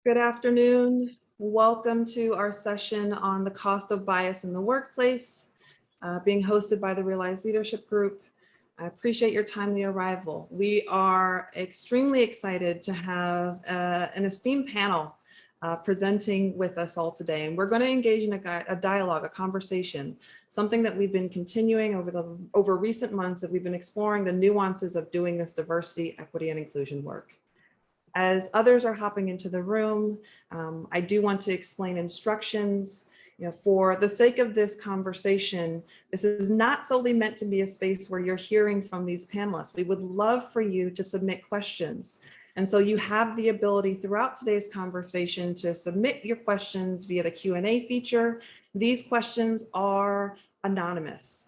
Good afternoon. Welcome to our session on the cost of bias in the workplace, being hosted by the Realize Leadership Group. I appreciate your timely arrival. We are extremely excited to have an esteemed panel presenting with us all today. And we're going to engage in a dialogue, a conversation, something that we've been continuing over recent months, that we've been exploring the nuances of doing this diversity, equity, and inclusion work. As others are hopping into the room, I do want to explain instructions. For the sake of this conversation, this is not solely meant to be a space where you're hearing from these panelists. We would love for you to submit questions. And so you have the ability throughout today's conversation to submit your questions via the Q&A feature. These questions are anonymous.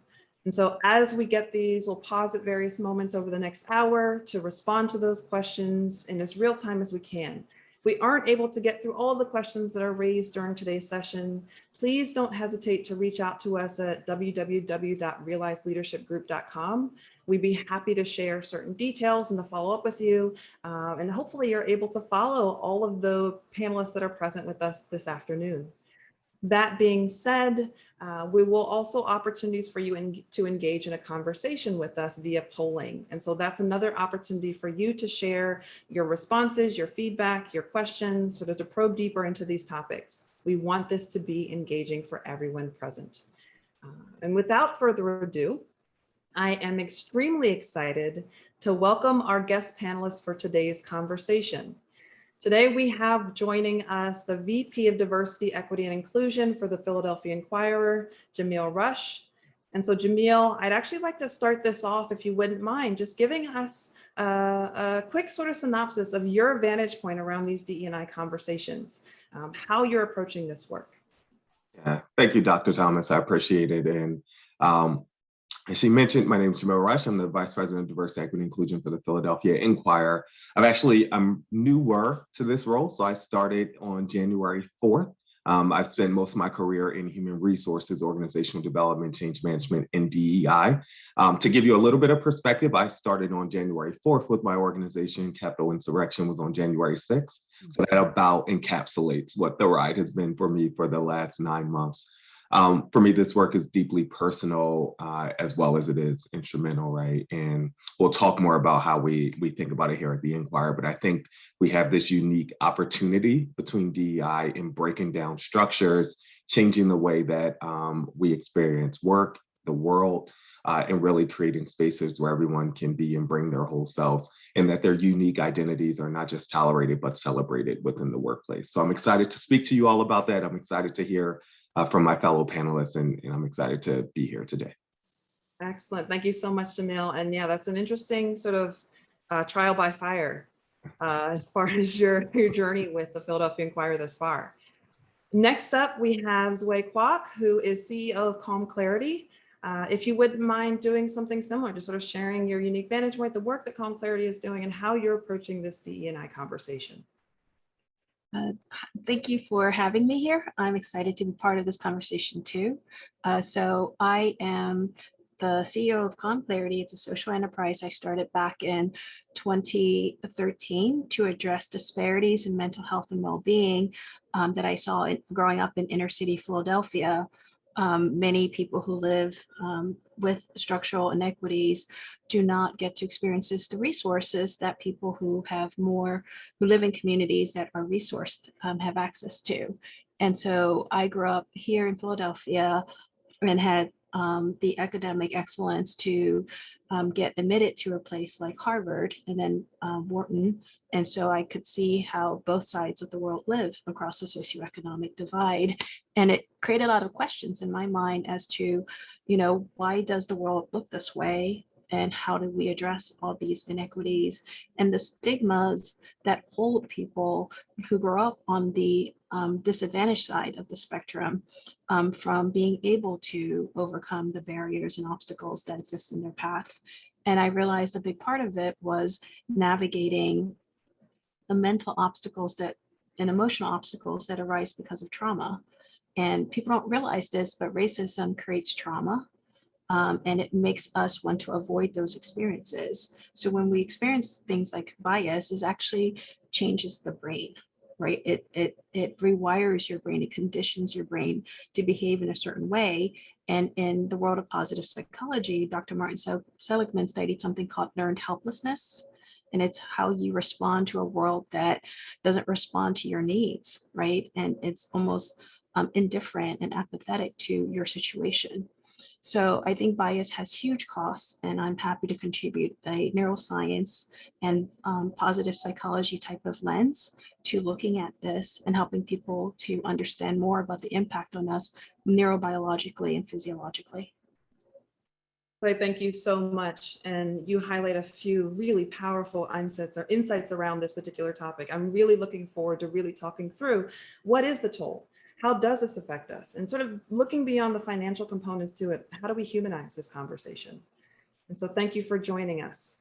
And so as we get these, we'll pause at various moments over the next hour to respond to those questions in as real time as we can. If we aren't able to get through all the questions that are raised during today's session, please don't hesitate to reach out to us at www.realizeleadershipgroup.com. We'd be happy to share certain details and to follow up with you. And hopefully you're able to follow all of the panelists that are present with us this afternoon. That being said, we will also opportunities for you to engage in a conversation with us via polling. And so that's another opportunity for you to share your responses, your feedback, your questions, sort of to probe deeper into these topics. We want this to be engaging for everyone present. And without further ado, I am extremely excited to welcome our guest panelists for today's conversation. Today we have joining us the VP of Diversity, Equity, and Inclusion for the Philadelphia Inquirer, Jamil Rush. And so Jamil, I'd actually like to start this off, if you wouldn't mind, just giving us a quick sort of synopsis of your vantage point around these DE&I conversations, how you're approaching this work. Yeah, thank you, Dr. Thomas. I appreciate it. And as she mentioned, my name is Jamil Rush. I'm the Vice President of Diversity, Equity, and Inclusion for the Philadelphia Inquirer. I'm newer to this role, so I started on January 4th. I've spent most of my career in human resources, organizational development, change management, and DEI. To give you a little bit of perspective, I started on January 4th with my organization. Capital Insurrection was on January 6th. So that about encapsulates what the ride has been for me for the last 9 months. For me, this work is deeply personal as well as it is instrumental, right? And we'll talk more about how we think about it here at the Inquirer, but I think we have this unique opportunity between DEI in breaking down structures, changing the way that we experience work, the world, and really creating spaces where everyone can be and bring their whole selves, and that their unique identities are not just tolerated, but celebrated within the workplace. So I'm excited to speak to you all about that. I'm excited to hear from my fellow panelists, and I'm excited to be here today. Excellent. Thank you so much, Jamil. And yeah, that's an interesting sort of trial by fire as far as your journey with the Philadelphia Inquirer thus far. Next up, we have Zway Kwok, who is CEO of Calm Clarity. If you wouldn't mind doing something similar, just sort of sharing your unique vantage point, the work that Calm Clarity is doing, and how you're approaching this DE&I conversation. Thank you for having me here. I'm excited to be part of this conversation too. So I am the CEO of Calm Clarity. It's a social enterprise I started back in 2013 to address disparities in mental health and well-being that I saw growing up in inner city Philadelphia. Many people who live with structural inequities do not get to experience the resources that people who live in communities that are resourced have access to. And so I grew up here in Philadelphia and had the academic excellence to get admitted to a place like Harvard and then Wharton. And so I could see how both sides of the world live across the socioeconomic divide. And it created a lot of questions in my mind as to, why does the world look this way? And how do we address all these inequities and the stigmas that hold people who grow up on the disadvantaged side of the spectrum from being able to overcome the barriers and obstacles that exist in their path? And I realized a big part of it was navigating the mental obstacles and emotional obstacles that arise because of trauma. And people don't realize this, but racism creates trauma. And it makes us want to avoid those experiences. So when we experience things like bias, it actually changes the brain. right? It rewires your brain, it conditions your brain to behave in a certain way. And in the world of positive psychology, Dr. Martin Seligman studied something called learned helplessness. And it's how you respond to a world that doesn't respond to your needs, right? And it's almost indifferent and apathetic to your situation. So I think bias has huge costs, and I'm happy to contribute a neuroscience and positive psychology type of lens to looking at this and helping people to understand more about the impact on us neurobiologically and physiologically. Clay, thank you so much. And you highlight a few really powerful insights around this particular topic. I'm really looking forward to really talking through what is the toll? How does this affect us? And sort of looking beyond the financial components to it, how do we humanize this conversation? And so thank you for joining us.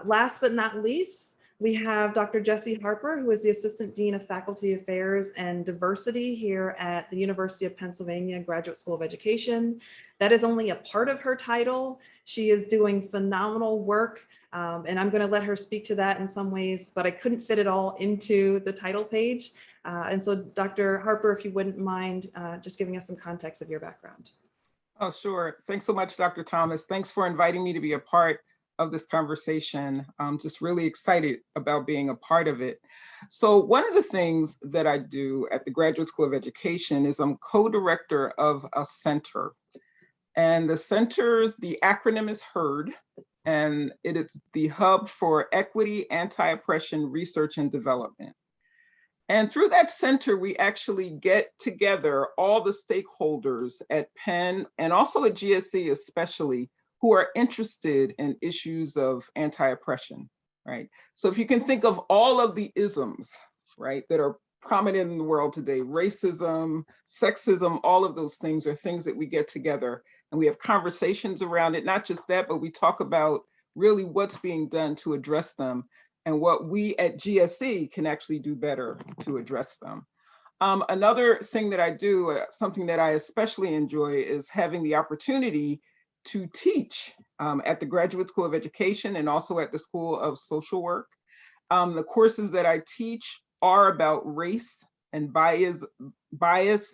Last but not least, we have Dr. Jessie Harper, who is the Assistant Dean of Faculty Affairs and Diversity here at the University of Pennsylvania Graduate School of Education. That is only a part of her title. She is doing phenomenal work, and I'm going to let her speak to that in some ways, but I couldn't fit it all into the title page. And so Dr. Harper, if you wouldn't mind just giving us some context of your background. Oh, sure. Thanks so much, Dr. Thomas. Thanks for inviting me to be a part of this conversation. I'm just really excited about being a part of it. So one of the things that I do at the Graduate School of Education is I'm co-director of a center. And the center's, the acronym is HEARD, and it is the Hub for Equity, Anti-Oppression Research and Development. And through that center, we actually get together all the stakeholders at Penn and also at GSE especially, who are interested in issues of anti-oppression, right? So if you can think of all of the isms, right, that are prominent in the world today, racism, sexism, all of those things are things that we get together and we have conversations around it. Not just that, but we talk about really what's being done to address them and what we at GSE can actually do better to address them. Another thing that I do, something that I especially enjoy, is having the opportunity to teach at the Graduate School of Education and also at the School of Social Work. The courses that I teach are about race and bias,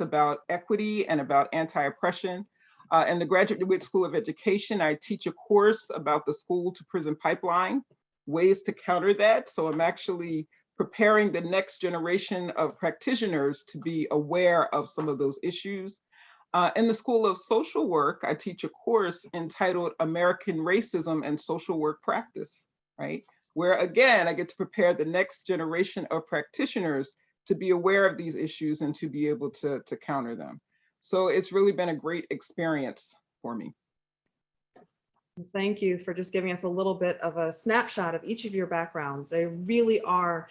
about equity, and about anti-oppression. In the Graduate School of Education, I teach a course about the school to prison pipeline, ways to counter that. So I'm actually preparing the next generation of practitioners to be aware of some of those issues. In the School of Social Work, I teach a course entitled American Racism and Social Work Practice, right? Where again, I get to prepare the next generation of practitioners to be aware of these issues and to be able to counter them. So it's really been a great experience for me. Thank you for just giving us a little bit of a snapshot of each of your backgrounds. They really are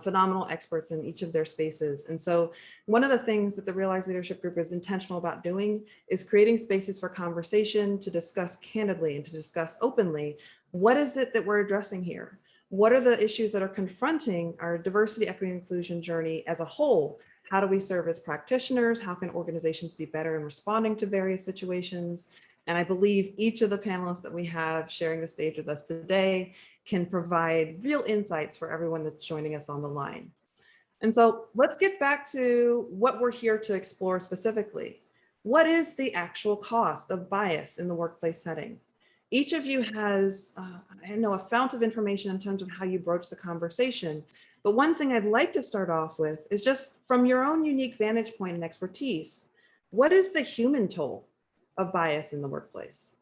phenomenal experts in each of their spaces. And so one of the things that the Realize Leadership Group is intentional about doing is creating spaces for conversation, to discuss candidly and to discuss openly, what is it that we're addressing here? What are the issues that are confronting our diversity, equity, and inclusion journey as a whole? How do we serve as practitioners? How can organizations be better in responding to various situations? And I believe each of the panelists that we have sharing the stage with us today can provide real insights for everyone that's joining us on the line. And so let's get back to what we're here to explore specifically. What is the actual cost of bias in the workplace setting? Each of you has, I know, a fount of information in terms of how you broach the conversation. But one thing I'd like to start off with is just from your own unique vantage point and expertise, what is the human toll of bias in the workplace?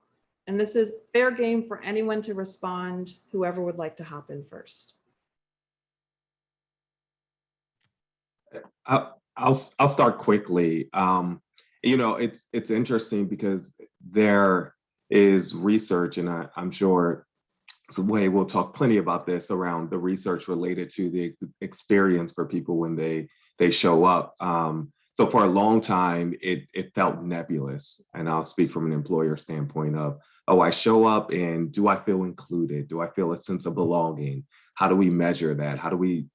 And this is fair game for anyone to respond, whoever would like to hop in first. I'll start quickly. You know, it's interesting because there is research, and I'm sure Way we'll talk plenty about this around the research related to the experience for people when they show up. So for a long time, it felt nebulous, and I'll speak from an employer standpoint of, oh, I show up and do I feel included? Do I feel a sense of belonging? How do we measure that? How do we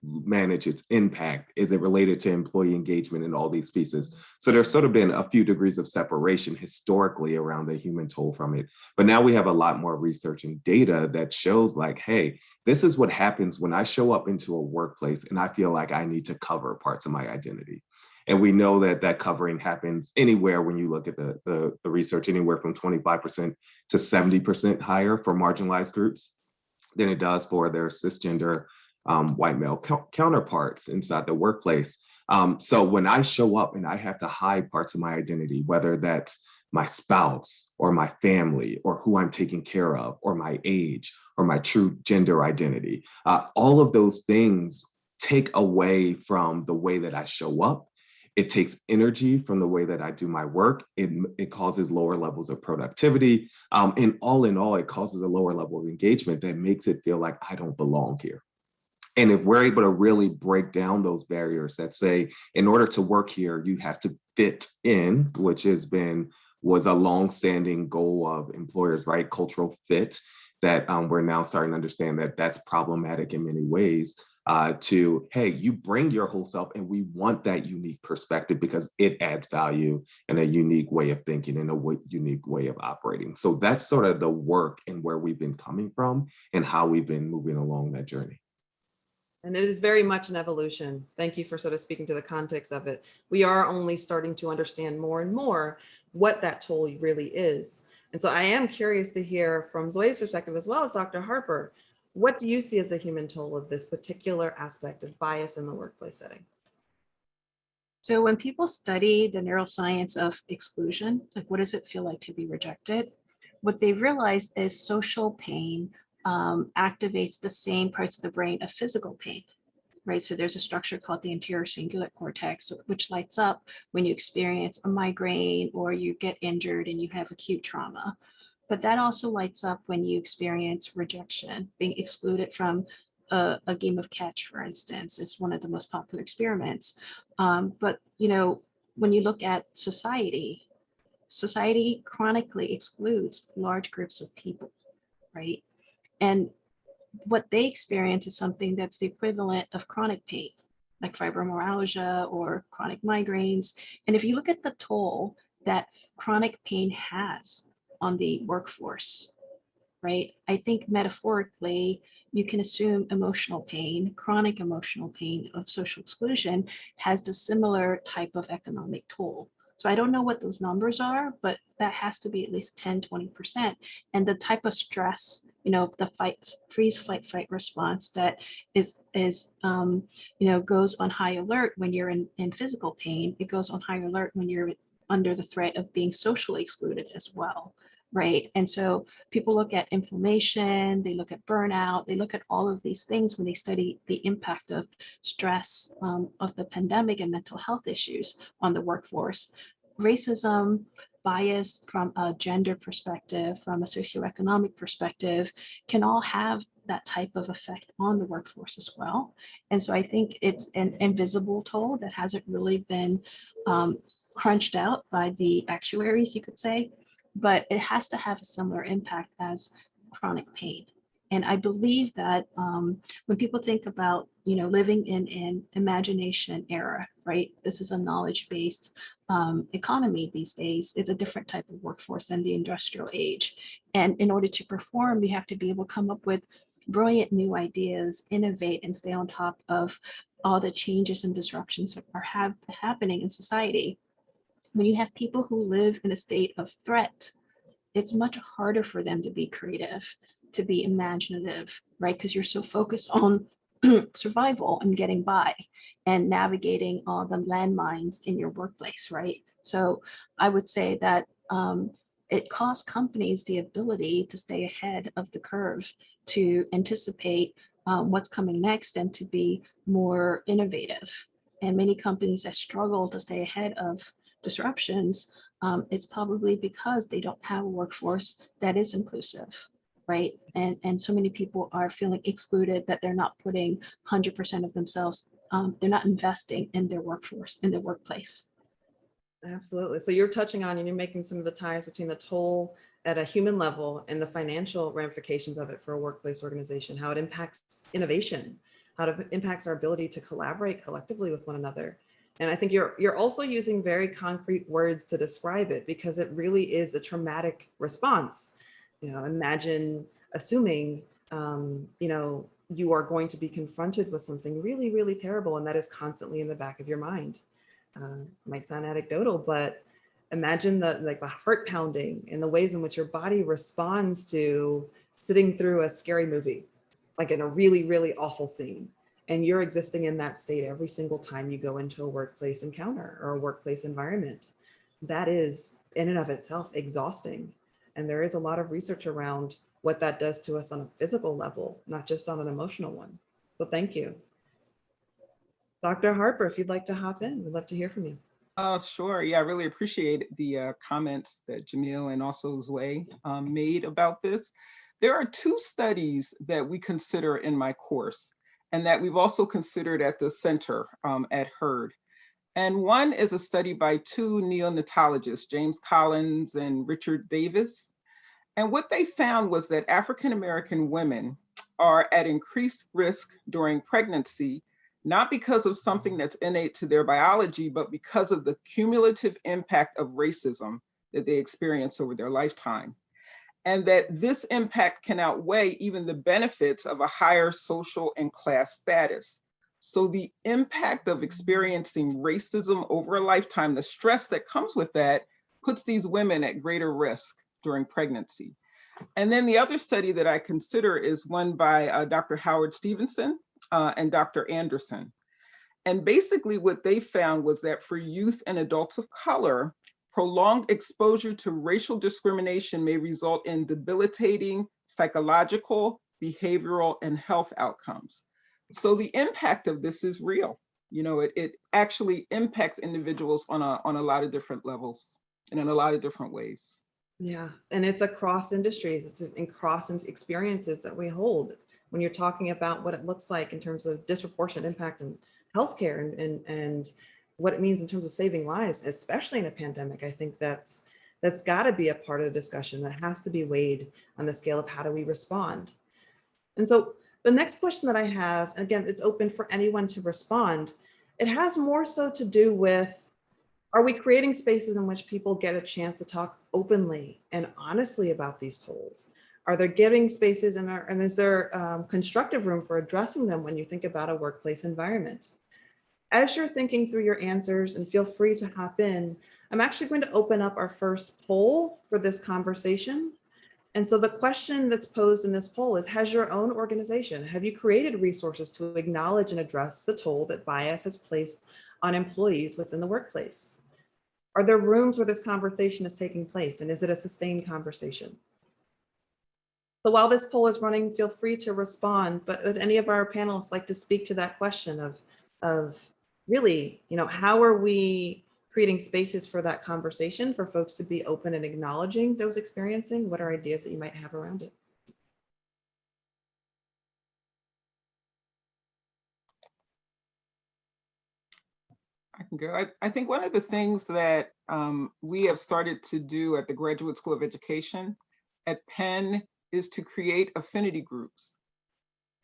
manage its impact? Is it related to employee engagement and all these pieces? So there's sort of been a few degrees of separation historically around the human toll from it. But now we have a lot more research and data that shows like, hey, this is what happens when I show up into a workplace and I feel like I need to cover parts of my identity. And we know that that covering happens anywhere when you look at the research, anywhere from 25% to 70% higher for marginalized groups than it does for their cisgender white male counterparts inside the workplace. So when I show up and I have to hide parts of my identity, whether that's my spouse or my family or who I'm taking care of or my age or my true gender identity, all of those things take away from the way that I show up. It takes energy from the way that I do my work. It causes lower levels of productivity. And in all, it causes a lower level of engagement that makes it feel like I don't belong here. And if we're able to really break down those barriers that say, in order to work here, you have to fit in, which was a longstanding goal of employers, right? Cultural fit, that we're now starting to understand that that's problematic in many ways. To, hey, you bring your whole self and we want that unique perspective because it adds value and a unique way of thinking and a unique way of operating. So that's sort of the work and where we've been coming from and how we've been moving along that journey. And it is very much an evolution. Thank you for sort of speaking to the context of it. We are only starting to understand more and more what that toll really is. And so I am curious to hear from Zoe's perspective as well as Dr. Harper. What do you see as the human toll of this particular aspect of bias in the workplace setting? So when people study the neuroscience of exclusion, like what does it feel like to be rejected? What they realize is social pain activates the same parts of the brain of physical pain, right? So there's a structure called the anterior cingulate cortex, which lights up when you experience a migraine or you get injured and you have acute trauma. But that also lights up when you experience rejection, being excluded from a game of catch, for instance, is one of the most popular experiments. But when you look at society chronically excludes large groups of people, right? And what they experience is something that's the equivalent of chronic pain, like fibromyalgia or chronic migraines. And if you look at the toll that chronic pain has on the workforce, right? I think metaphorically, you can assume emotional pain, chronic emotional pain of social exclusion has the similar type of economic toll. So I don't know what those numbers are, but that has to be at least 10, 20%. And the type of stress, the freeze, fight response that goes on high alert when you're in physical pain, it goes on high alert when you're under the threat of being socially excluded as well. Right. And so people look at inflammation, they look at burnout, they look at all of these things when they study the impact of stress of the pandemic and mental health issues on the workforce. Racism, bias from a gender perspective, from a socioeconomic perspective, can all have that type of effect on the workforce as well. And so I think it's an invisible toll that hasn't really been crunched out by the actuaries, you could say, but it has to have a similar impact as chronic pain. And I believe that when people think about, living in an imagination era, right? This is a knowledge-based economy these days. It's a different type of workforce than the industrial age. And in order to perform, we have to be able to come up with brilliant new ideas, innovate, and stay on top of all the changes and disruptions that are happening in society. When you have people who live in a state of threat, it's much harder for them to be creative, to be imaginative, right? Because you're so focused on survival and getting by and navigating all the landmines in your workplace, right? So I would say that it costs companies the ability to stay ahead of the curve, to anticipate what's coming next and to be more innovative. And many companies that struggle to stay ahead of disruptions, it's probably because they don't have a workforce that is inclusive, right? And so many people are feeling excluded that they're not putting 100% of themselves, they're not investing in their workforce, in their workplace. Absolutely. So you're touching on and you're making some of the ties between the toll at a human level and the financial ramifications of it for a workplace organization, how it impacts innovation. how it impacts our ability to collaborate collectively with one another. And I think you're also using very concrete words to describe it, because it really is a traumatic response. Imagine assuming, you are going to be confronted with something really, really terrible, and that is constantly in the back of your mind. Might sound anecdotal, but imagine the heart pounding and the ways in which your body responds to sitting through a scary movie, like in a really, really awful scene. And you're existing in that state every single time you go into a workplace encounter or a workplace environment. That is in and of itself exhausting. And there is a lot of research around what that does to us on a physical level, not just on an emotional one. So thank you. Dr. Harper, if you'd like to hop in, we'd love to hear from you. Sure. Yeah, I really appreciate the comments that Jamil and also Zway made about this. There are two studies that we consider in my course, and that we've also considered at the center at HERD. And one is a study by two neonatologists, James Collins and Richard Davis. And what they found was that African-American women are at increased risk during pregnancy, not because of something that's innate to their biology, but because of the cumulative impact of racism that they experience over their lifetime. And that this impact can outweigh even the benefits of a higher social and class status. So the impact of experiencing racism over a lifetime, the stress that comes with that, puts these women at greater risk during pregnancy. And then the other study that I consider is one by Dr. Howard Stevenson and Dr. Anderson. And basically what they found was that for youth and adults of color, prolonged exposure to racial discrimination may result in debilitating psychological, behavioral, and health outcomes. So the impact of this is real. It actually impacts individuals on a lot of different levels and in a lot of different ways. Yeah, and it's across industries, it's across experiences that we hold when you're talking about what it looks like in terms of disproportionate impact in healthcare and what it means in terms of saving lives, especially in a pandemic. I think that's got to be a part of the discussion that has to be weighed on the scale of how do we respond. And so the next question that I have, again, it's open for anyone to respond. It has more so to do with, are we creating spaces in which people get a chance to talk openly and honestly about these tolls? Are there giving spaces and is there constructive room for addressing them when you think about a workplace environment? As you're thinking through your answers, and feel free to hop in, I'm actually going to open up our first poll for this conversation. And so the question that's posed in this poll is, has your own organization, have you created resources to acknowledge and address the toll that bias has placed on employees within the workplace? Are there rooms where this conversation is taking place, and is it a sustained conversation? So while this poll is running, feel free to respond, but would any of our panelists like to speak to that question of really, how are we creating spaces for that conversation for folks to be open and acknowledging those experiencing? What are ideas that you might have around it? I can go. I think one of the things that we have started to do at the Graduate School of Education at Penn is to create affinity groups.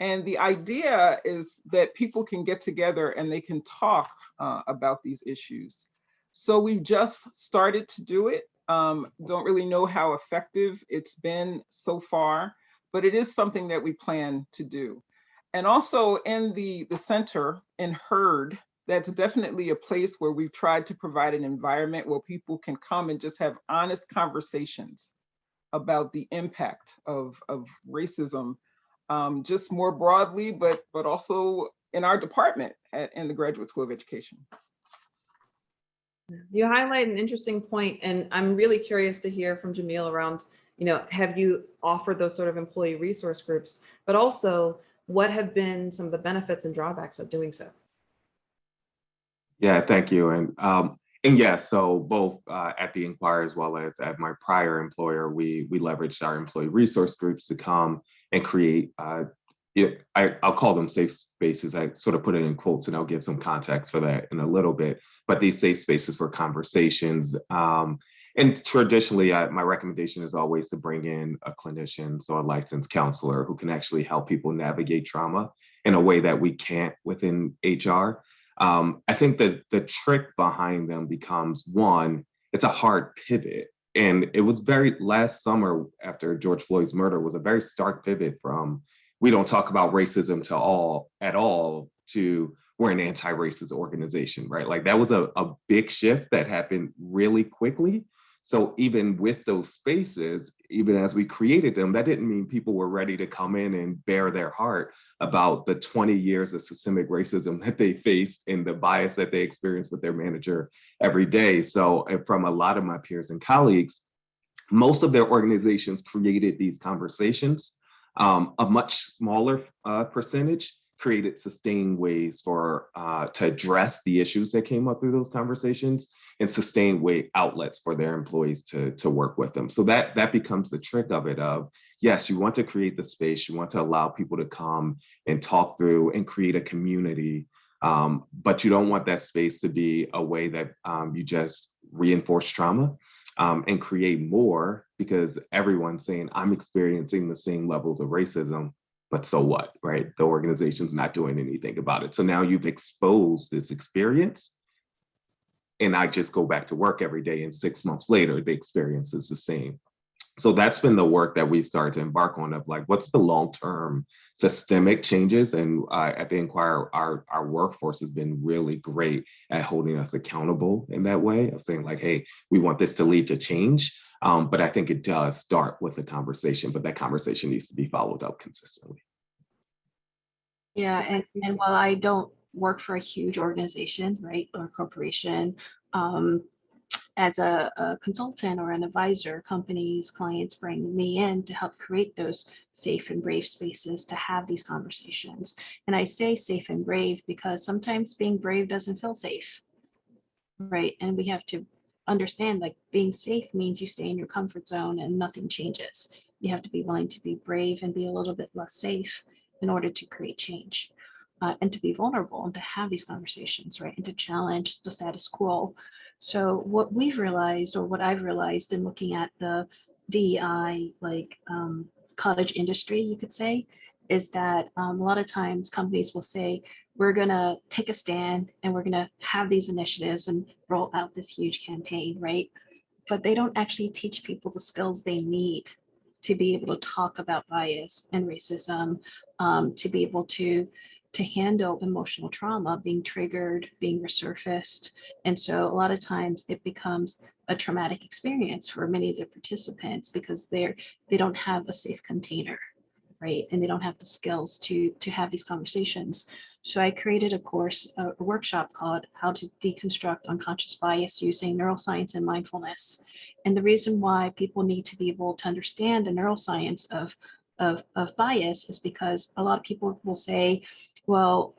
And the idea is that people can get together and they can talk about these issues. So we've just started to do it. Don't really know how effective it's been so far, but it is something that we plan to do. And also in the center in HERD, that's definitely a place where we've tried to provide an environment where people can come and just have honest conversations about the impact of racism, just more broadly, but also in our department in the Graduate School of Education. You highlight an interesting point, and I'm really curious to hear from Jamil around, have you offered those sort of employee resource groups, but also what have been some of the benefits and drawbacks of doing so? Yeah, thank you. And yes, so both at the Inquirer as well as at my prior employer, we leveraged our employee resource groups to come and create, I'll call them safe spaces. I sort of put it in quotes, and I'll give some context for that in a little bit. But these safe spaces for conversations. And And traditionally, my recommendation is always to bring in a clinician, so a licensed counselor who can actually help people navigate trauma in a way that we can't within HR. I think that the trick behind them becomes one, it's a hard pivot. And it was very last summer after George Floyd's murder was a very stark pivot from we don't talk about racism at all to we're an anti-racist organization, right? Like that was a big shift that happened really quickly. So even with those spaces, even as we created them, that didn't mean people were ready to come in and bare their heart about the 20 years of systemic racism that they faced and the bias that they experienced with their manager every day. So from a lot of my peers and colleagues, most of their organizations created these conversations. A much smaller percentage created sustained ways for to address the issues that came up through those conversations and sustained way outlets for their employees to work with them. So that becomes the trick of it of, yes, you want to create the space, you want to allow people to come and talk through and create a community, but you don't want that space to be a way that you just reinforce trauma. And create more because everyone's saying, I'm experiencing the same levels of racism, but so what, right? The organization's not doing anything about it. So now you've exposed this experience and I just go back to work every day and 6 months later, the experience is the same. So that's been the work that we've started to embark on of like, what's the long-term systemic changes? And at the Inquirer, our workforce has been really great at holding us accountable in that way of saying like, hey, we want this to lead to change. But I think it does start with a conversation, but that conversation needs to be followed up consistently. Yeah, and while I don't work for a huge organization, right, or corporation, as a consultant or an advisor, companies, clients bring me in to help create those safe and brave spaces to have these conversations. And I say safe and brave because sometimes being brave doesn't feel safe, right? And we have to understand like being safe means you stay in your comfort zone and nothing changes. You have to be willing to be brave and be a little bit less safe in order to create change. And to be vulnerable and to have these conversations, right? And to challenge the status quo. So what we've realized, or what I've realized in looking at the DEI, like cottage industry, you could say, is that a lot of times companies will say, we're gonna take a stand and we're gonna have these initiatives and roll out this huge campaign, right? But they don't actually teach people the skills they need to be able to talk about bias and racism, to be able to handle emotional trauma being triggered, being resurfaced. And so a lot of times it becomes a traumatic experience for many of the participants because they don't have a safe container, right? And they don't have the skills to have these conversations. So I created a course, a workshop called How to Deconstruct Unconscious Bias Using Neuroscience and Mindfulness. And the reason why people need to be able to understand the neuroscience of bias is because a lot of people will say, well,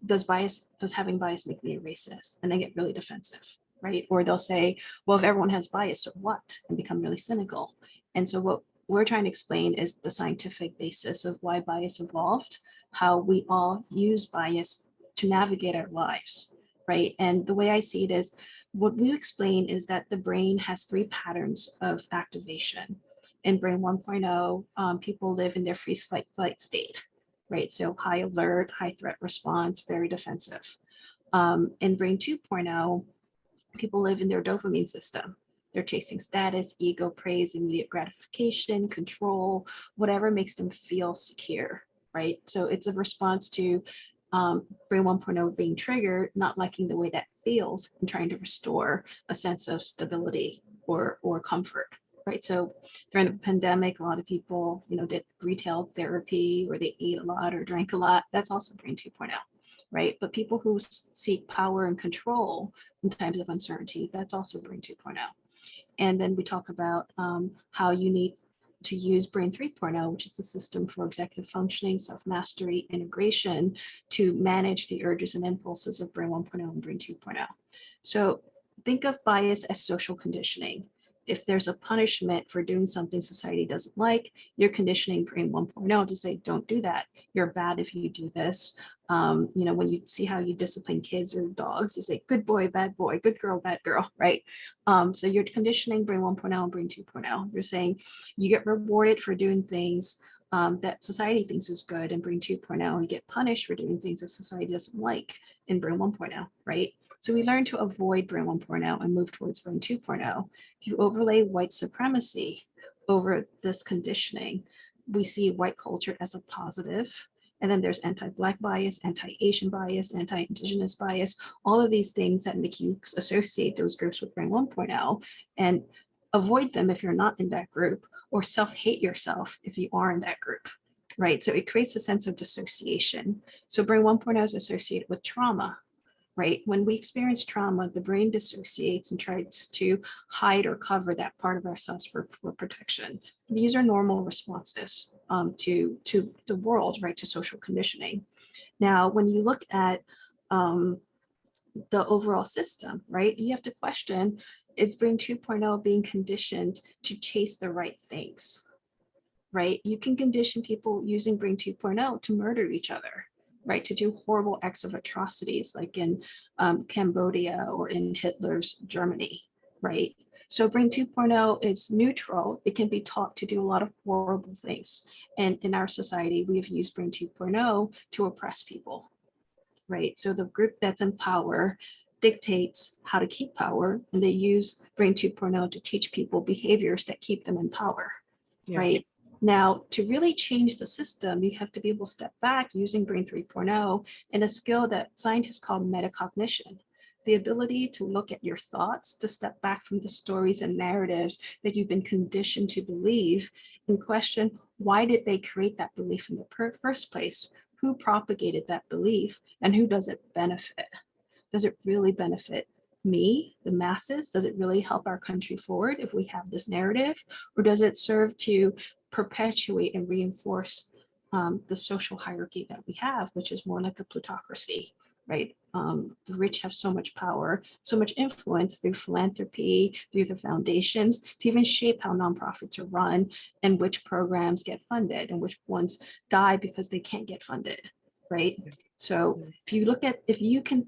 does having bias make me a racist? And they get really defensive, right? Or they'll say, well, if everyone has bias, so what? And become really cynical. And so what we're trying to explain is the scientific basis of why bias evolved, how we all use bias to navigate our lives, right? And the way I see it is, what we explain is that the brain has 3 patterns of activation. In brain 1.0, people live in their freeze flight state, right? So high alert, high threat response, very defensive. In brain 2.0, people live in their dopamine system. They're chasing status, ego, praise, immediate gratification, control, whatever makes them feel secure, right? So it's a response to brain 1.0 being triggered, not liking the way that feels, and trying to restore a sense of stability or comfort, right? So during the pandemic, a lot of people, did retail therapy, or they ate a lot or drank a lot. That's also brain 2.0. Right? But people who seek power and control in times of uncertainty, that's also brain 2.0. And then we talk about how you need to use brain 3.0, which is the system for executive functioning, self-mastery, integration, to manage the urges and impulses of brain 1.0 and brain 2.0. So think of bias as social conditioning. if there's a punishment for doing something society doesn't like, you're conditioning brain 1.0 to say, don't do that. You're bad if you do this. When you see how you discipline kids or dogs, you say, good boy, good girl, bad girl, right? So you're conditioning brain 1.0 and brain 2.0. You're saying you get rewarded for doing things that society thinks is good in brain 2.0, and get punished for doing things that society doesn't like in brain 1.0, right? So we learn to avoid brain 1.0 and move towards brain 2.0. If you overlay white supremacy over this conditioning, we see white culture as a positive. And then there's anti-Black bias, anti-Asian bias, anti-Indigenous bias, all of these things that make you associate those groups with brain 1.0 and avoid them if you're not in that group, or self-hate yourself if you are in that group, right? So it creates a sense of dissociation. So brain 1.0 is associated with trauma, right? When we experience trauma, the brain dissociates and tries to hide or cover that part of ourselves for protection. These are normal responses to the world, right? To social conditioning. Now, when you look at the overall system, right? You have to question, is brain 2.0 being conditioned to chase the right things, right? You can condition people using brain 2.0 to murder each other, right? To do horrible acts of atrocities like in Cambodia or in Hitler's Germany, right? So brain 2.0 is neutral. It can be taught to do a lot of horrible things. And in our society, we have used brain 2.0 to oppress people, right? So the group that's in power dictates how to keep power, and they use brain 2.0 to teach people behaviors that keep them in power, right? Now, to really change the system, you have to be able to step back using brain 3.0 and a skill that scientists call metacognition, the ability to look at your thoughts, to step back from the stories and narratives that you've been conditioned to believe and question, why did they create that belief in the first place? Who propagated that belief, and who does it benefit? Does it really benefit me, the masses? Does it really help our country forward if we have this narrative? Or does it serve to perpetuate and reinforce the social hierarchy that we have, which is more like a plutocracy, right? The rich have so much power, so much influence through philanthropy, through the foundations, to even shape how nonprofits are run and which programs get funded and which ones die because they can't get funded, right? So if you can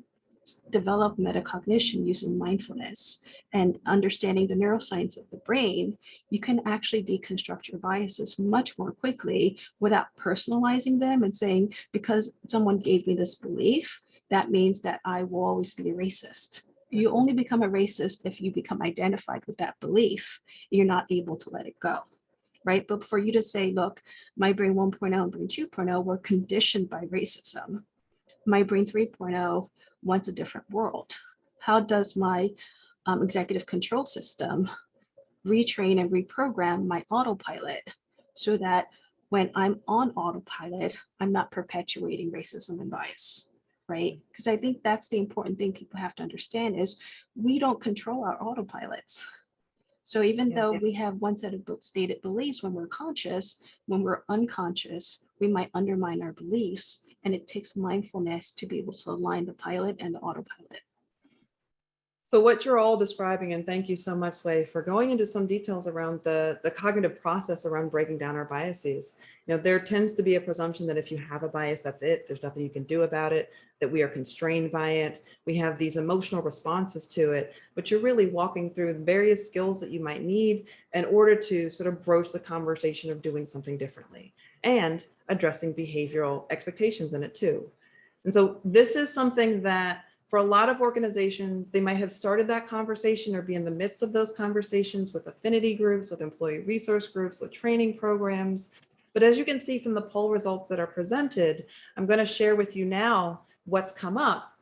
develop metacognition using mindfulness and understanding the neuroscience of the brain, you can actually deconstruct your biases much more quickly without personalizing them and saying, because someone gave me this belief, that means that I will always be a racist. You only become a racist if you become identified with that belief. You're not able to let it go, right? But for you to say, look, my brain 1.0 and brain 2.0 were conditioned by racism. My brain 3.0 wants a different world. How does my executive control system retrain and reprogram my autopilot so that when I'm on autopilot, I'm not perpetuating racism and bias, right? Because I think that's the important thing people have to understand is we don't control our autopilots. So even though we have one set of stated beliefs, when we're conscious, when we're unconscious, we might undermine our beliefs. And it takes mindfulness to be able to align the pilot and the autopilot. So what you're all describing, and thank you so much, Lei, for going into some details around the cognitive process around breaking down our biases. There tends to be a presumption that if you have a bias, that's it. There's nothing you can do about it, that we are constrained by it. We have these emotional responses to it, but you're really walking through various skills that you might need in order to sort of broach the conversation of doing something differently and addressing behavioral expectations in it too. And so this is something that for a lot of organizations, they might have started that conversation or be in the midst of those conversations with affinity groups, with employee resource groups, with training programs. But as you can see from the poll results that are presented, I'm going to share with you now what's come up.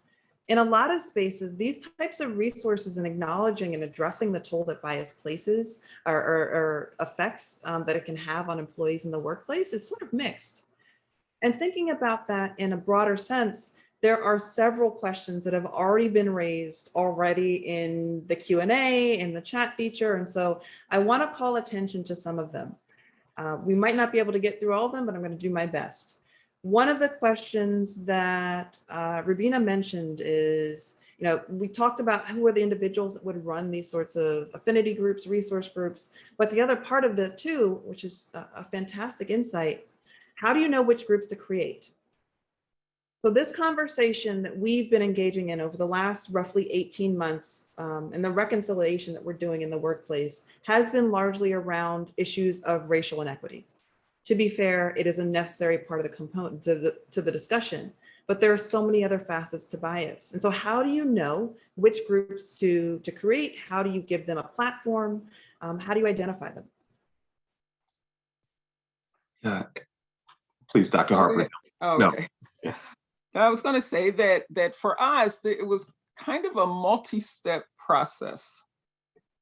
In a lot of spaces, these types of resources and acknowledging and addressing the toll that bias places or effects that it can have on employees in the workplace is sort of mixed. And thinking about that in a broader sense, there are several questions that have already been raised already in the Q&A, in the chat feature. And so I want to call attention to some of them. We might not be able to get through all of them, but I'm going to do my best. One of the questions that Rubina mentioned is, We talked about who are the individuals that would run these sorts of affinity groups, resource groups, but the other part of the two, which is a fantastic insight, how do you know which groups to create? So this conversation that we've been engaging in over the last roughly 18 months, and the reconciliation that we're doing in the workplace has been largely around issues of racial inequity. To be fair, it is a necessary part of the component to the discussion, but there are so many other facets to bias. And so how do you know which groups to create? How do you give them a platform? How do you identify them? Please, Dr. Harper. Oh, No. okay. I was going to say that for us, it was kind of a multi-step process,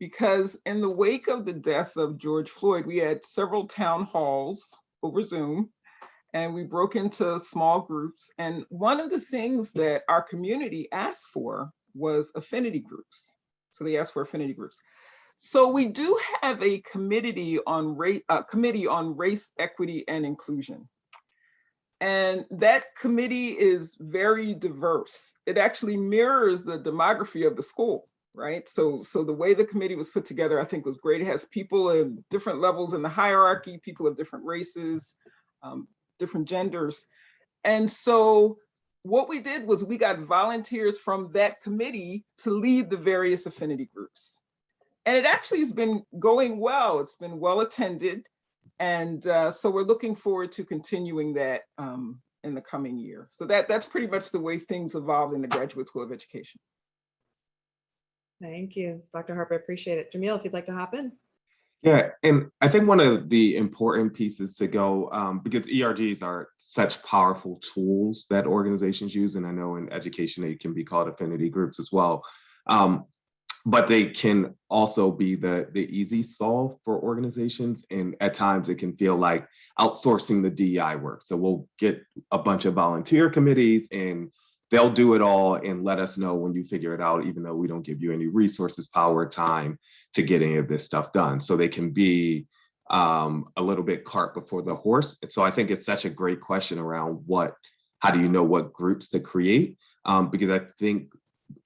because in the wake of the death of George Floyd, we had several town halls over Zoom, and we broke into small groups. And one of the things that our community asked for was affinity groups. So they asked for affinity groups. So we do have a committee on race, equity, and inclusion. And that committee is very diverse. It actually mirrors the demography of the school, right? So the way the committee was put together, I think, was great. It has people in different levels in the hierarchy, people of different races, different genders. And so what we did was we got volunteers from that committee to lead the various affinity groups. And it actually has been going well. It's been well attended. And so we're looking forward to continuing that in the coming year. So that's pretty much the way things evolved in the Graduate School of Education. Thank you, Dr. Harper. I appreciate it. Jamil, if you'd like to hop in. Yeah, and I think one of the important pieces to go, because ERGs are such powerful tools that organizations use, and I know in education they can be called affinity groups as well. But they can also be the easy solve for organizations. And at times it can feel like outsourcing the DEI work. So we'll get a bunch of volunteer committees and they'll do it all and let us know when you figure it out, even though we don't give you any resources, power, time to get any of this stuff done. So they can be a little bit cart before the horse. And so I think it's such a great question around how do you know what groups to create? Because I think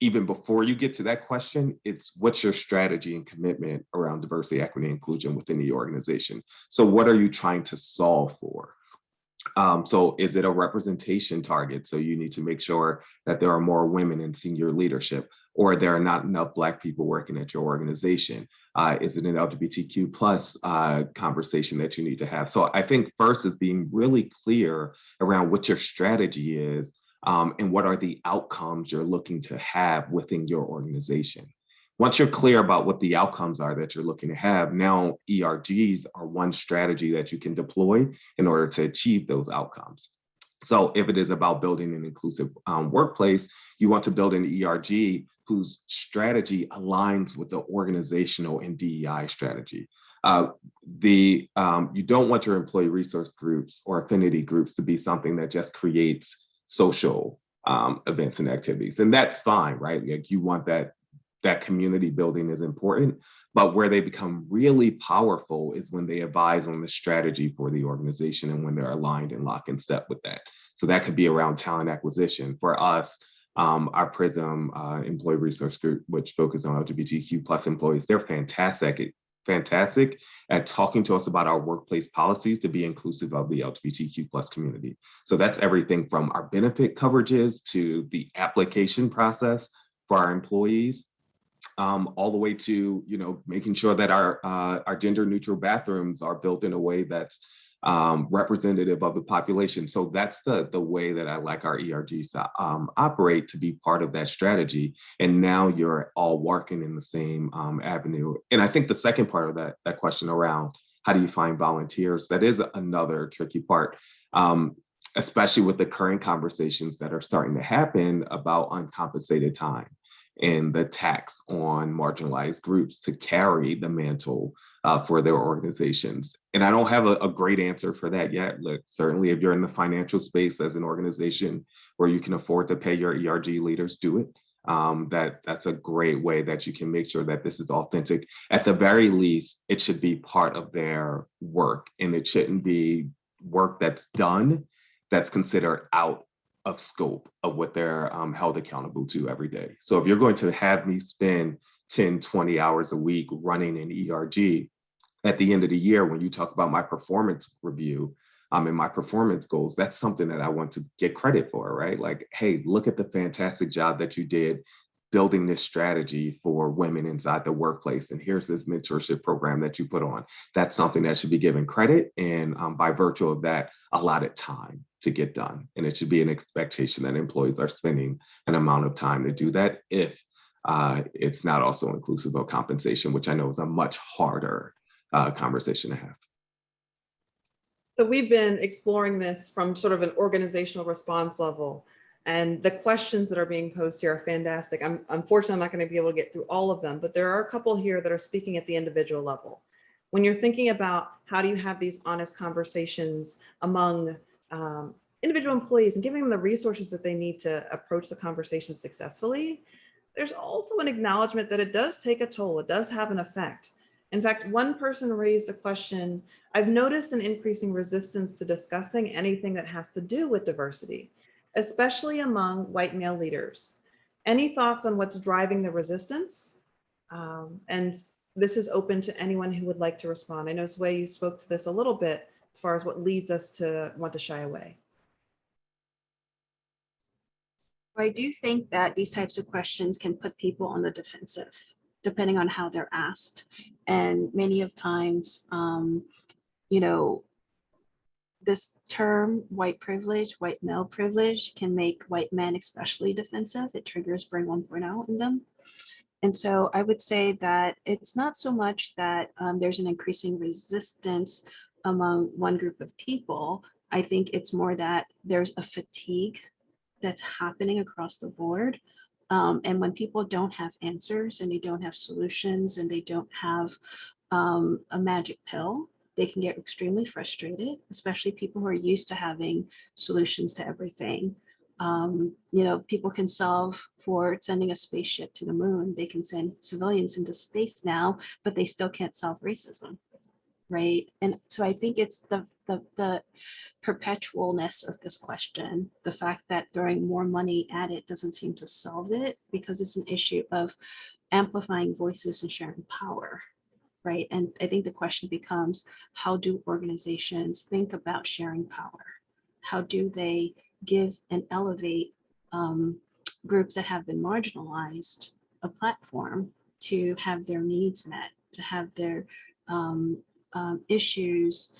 even before you get to that question, it's what's your strategy and commitment around diversity, equity, and inclusion within the organization? So what are you trying to solve for? So is it a representation target? So you need to make sure that there are more women in senior leadership, or there are not enough Black people working at your organization. Is it an LGBTQ plus conversation that you need to have? So I think first is being really clear around what your strategy is, and what are the outcomes you're looking to have within your organization. Once you're clear about what the outcomes are that you're looking to have, now ERGs are one strategy that you can deploy in order to achieve those outcomes. So if it is about building an inclusive workplace, you want to build an ERG whose strategy aligns with the organizational and DEI strategy. You don't want your employee resource groups or affinity groups to be something that just creates social events and activities. And that's fine, right? Like you want that community building is important, but where they become really powerful is when they advise on the strategy for the organization and when they're aligned and lock in step with that. So that could be around talent acquisition. For us, our PRISM employee resource group, which focuses on LGBTQ plus employees, they're fantastic at talking to us about our workplace policies to be inclusive of the LGBTQ plus community. So that's everything from our benefit coverages to the application process for our employees, all the way to making sure that our gender neutral bathrooms are built in a way that's representative of the population. So that's the way that I like our ERGs to operate, to be part of that strategy. And now you're all working in the same avenue. And I think the second part of that question around how do you find volunteers, that is another tricky part, especially with the current conversations that are starting to happen about uncompensated time and the tax on marginalized groups to carry the mantle for their organizations. And I don't have a great answer for that yet. Look, certainly if you're in the financial space as an organization where you can afford to pay your ERG leaders, do it. That's a great way that you can make sure that this is authentic. At the very least, it should be part of their work, and it shouldn't be work that's done that's considered out of scope of what they're held accountable to every day. So if you're going to have me spend 10, 20 hours a week running an ERG, at the end of the year, when you talk about my performance review and my performance goals, that's something that I want to get credit for, right? Like, hey, look at the fantastic job that you did building this strategy for women inside the workplace. And here's this mentorship program that you put on. That's something that should be given credit. And by virtue of that, allotted time to get done. And it should be an expectation that employees are spending an amount of time to do that if it's not also inclusive of compensation, which I know is a much harder conversation to have. So we've been exploring this from sort of an organizational response level. And the questions that are being posed here are fantastic. Unfortunately, I'm not going to be able to get through all of them, but there are a couple here that are speaking at the individual level. When you're thinking about how do you have these honest conversations among individual employees and giving them the resources that they need to approach the conversation successfully, there's also an acknowledgement that it does take a toll. It does have an effect. In fact, one person raised a question, I've noticed an increasing resistance to discussing anything that has to do with diversity, especially among white male leaders. Any thoughts on what's driving the resistance? And this is open to anyone who would like to respond. I know, Sway, you spoke to this a little bit as far as what leads us to want to shy away. I do think that these types of questions can put people on the defensive, depending on how they're asked. And many of times, you know, this term white privilege, white male privilege can make white men especially defensive. It triggers brain 1.0 in them. And so I would say that it's not so much that there's an increasing resistance among one group of people. I think it's more that there's a fatigue that's happening across the board. And when people don't have answers and they don't have solutions and they don't have a magic pill, they can get extremely frustrated, especially people who are used to having solutions to everything. You know, people can solve for sending a spaceship to the moon. They can send civilians into space now, but they still can't solve racism, right? And so I think it's the perpetualness of this question, the fact that throwing more money at it doesn't seem to solve it, because it's an issue of amplifying voices and sharing power, right? And I think the question becomes, how do organizations think about sharing power? How do they give and elevate groups that have been marginalized a platform to have their needs met, to have their issues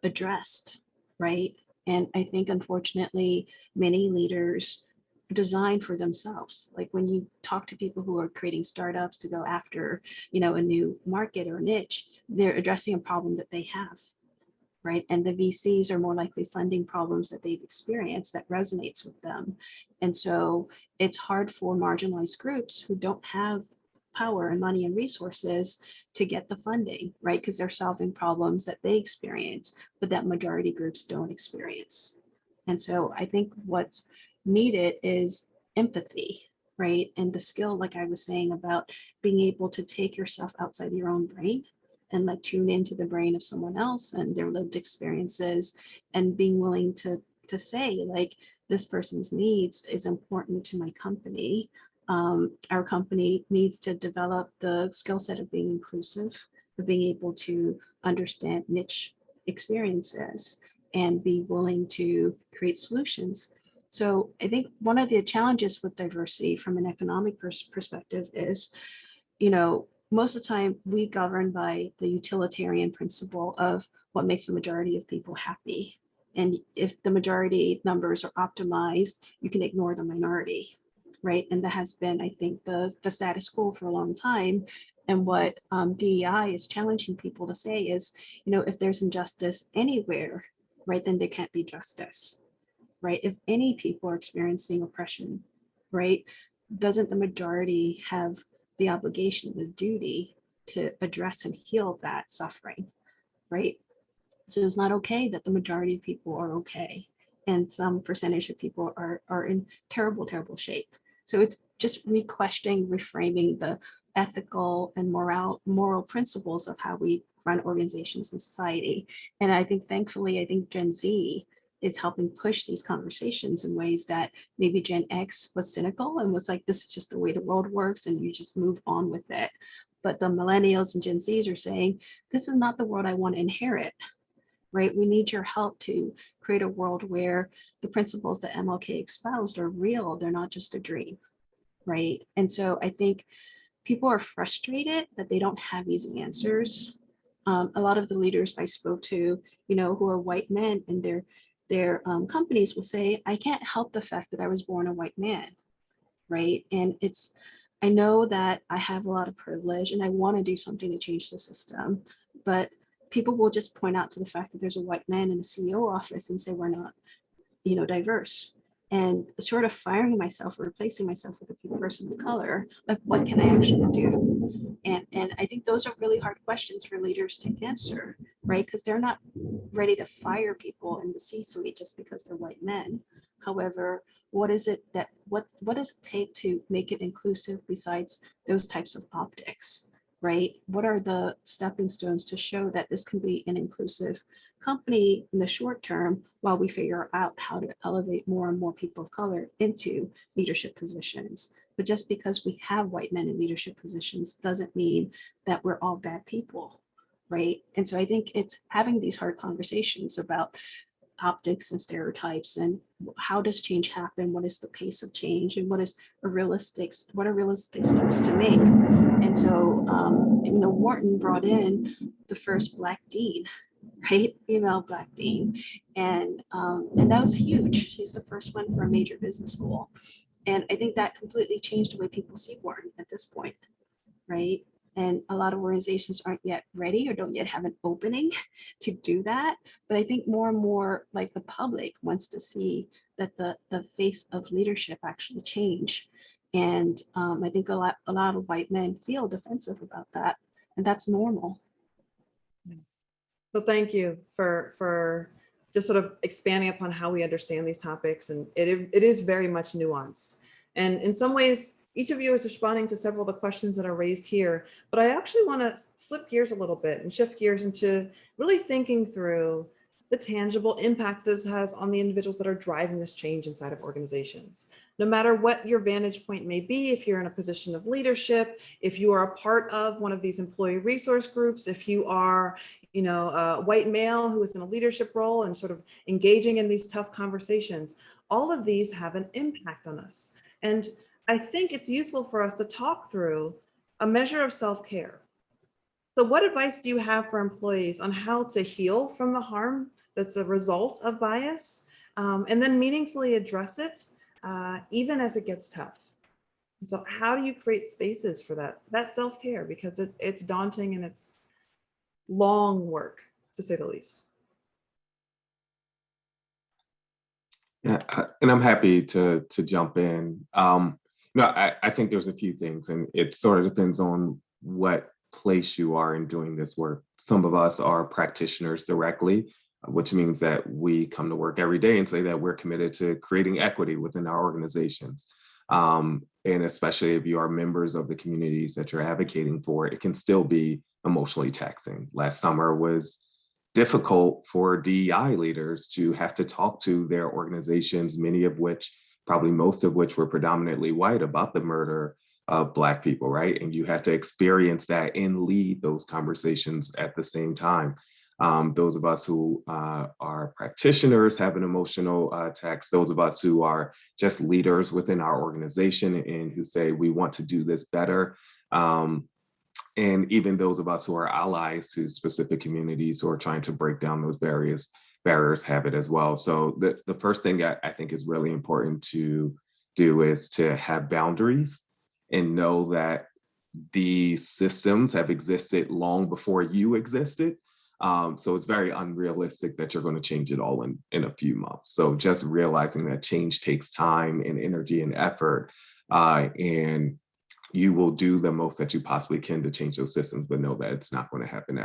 addressed, right? And I think, unfortunately, many leaders design for themselves. Like when you talk to people who are creating startups to go after, you know, a new market or niche, they're addressing a problem that they have, right? And the VCs are more likely funding problems that they've experienced that resonates with them. And so it's hard for marginalized groups who don't have power and money and resources to get the funding, right? Because they're solving problems that they experience, but that majority groups don't experience. And so I think what's needed is empathy, right? And the skill, like I was saying, about being able to take yourself outside your own brain and like tune into the brain of someone else and their lived experiences, and being willing to say, like, this person's needs is important to my company. Our company needs to develop the skill set of being inclusive, of being able to understand niche experiences and be willing to create solutions. So I think one of the challenges with diversity from an economic perspective is, you know, most of the time we govern by the utilitarian principle of what makes the majority of people happy. And if the majority numbers are optimized, you can ignore the minority, right? And that has been, I think, the status quo for a long time. And what DEI is challenging people to say is, you know, if there's injustice anywhere, right, then there can't be justice, right? If any people are experiencing oppression, right, doesn't the majority have the obligation, the duty to address and heal that suffering, right? So it's not okay that the majority of people are okay, and some percentage of people are in terrible, terrible shape. So it's just re-questioning, reframing the ethical and moral principles of how we run organizations in society. And I think, thankfully, I think Gen Z it's helping push these conversations in ways that maybe Gen X was cynical and was like, this is just the way the world works and you just move on with it. But the millennials and Gen Zs are saying, this is not the world I want to inherit, right? We need your help to create a world where the principles that MLK espoused are real. They're not just a dream, right? And so I think people are frustrated that they don't have easy answers. A lot of the leaders I spoke to, who are white men, and their companies will say, I can't help the fact that I was born a white man, right? And I know that I have a lot of privilege and I want to do something to change the system, but people will just point out to the fact that there's a white man in the CEO office and say we're not, diverse. And sort of firing myself or replacing myself with a person of color, like what can I actually do? And I think those are really hard questions for leaders to answer, right? Because they're not ready to fire people in the C-suite just because they're white men. However, what does it take to make it inclusive besides those types of optics, right? What are the stepping stones to show that this can be an inclusive company in the short term while we figure out how to elevate more and more people of color into leadership positions? But just because we have white men in leadership positions doesn't mean that we're all bad people, right? And so I think it's having these hard conversations about optics and stereotypes and how does change happen, what is the pace of change, and what are realistic steps to make. And so Wharton brought in the first Black dean, right, female Black dean, and that was huge. She's the first one for a major business school, and I think that completely changed the way people see Wharton at this point, right? And a lot of organizations aren't yet ready or don't yet have an opening to do that. But I think more and more, like, the public wants to see that the face of leadership actually change. And I think a lot of white men feel defensive about that, and that's normal. So thank you for just sort of expanding upon how we understand these topics. And it is very much nuanced. And in some ways, each of you is responding to several of the questions that are raised here, but I actually want to flip gears a little bit and shift gears into really thinking through the tangible impact this has on the individuals that are driving this change inside of organizations. No matter what your vantage point may be, if you're in a position of leadership, if you are a part of one of these employee resource groups, if you are, a white male who is in a leadership role and sort of engaging in these tough conversations, all of these have an impact on us. And I think it's useful for us to talk through a measure of self-care. So what advice do you have for employees on how to heal from the harm that's a result of bias, and then meaningfully address it, even as it gets tough? So how do you create spaces for that self-care? Because it's daunting and it's long work, to say the least. Yeah, and I'm happy to jump in. I think there's a few things, and it sort of depends on what place you are in doing this work. Some of us are practitioners directly, which means that we come to work every day and say that we're committed to creating equity within our organizations. And especially if you are members of the communities that you're advocating for, it can still be emotionally taxing. Last summer was difficult for DEI leaders to have to talk to their organizations, probably most of which were predominantly white, about the murder of Black people, right? And you had to experience that and lead those conversations at the same time. Those of us who are practitioners have an emotional tax. Those of us who are just leaders within our organization and who say we want to do this better. And even those of us who are allies to specific communities who are trying to break down those barriers have it as well. So the first thing I think is really important to do is to have boundaries and know that the systems have existed long before you existed. So it's very unrealistic that you're going to change it all in a few months. So just realizing that change takes time and energy and effort, and you will do the most that you possibly can to change those systems, but know that it's not going to happen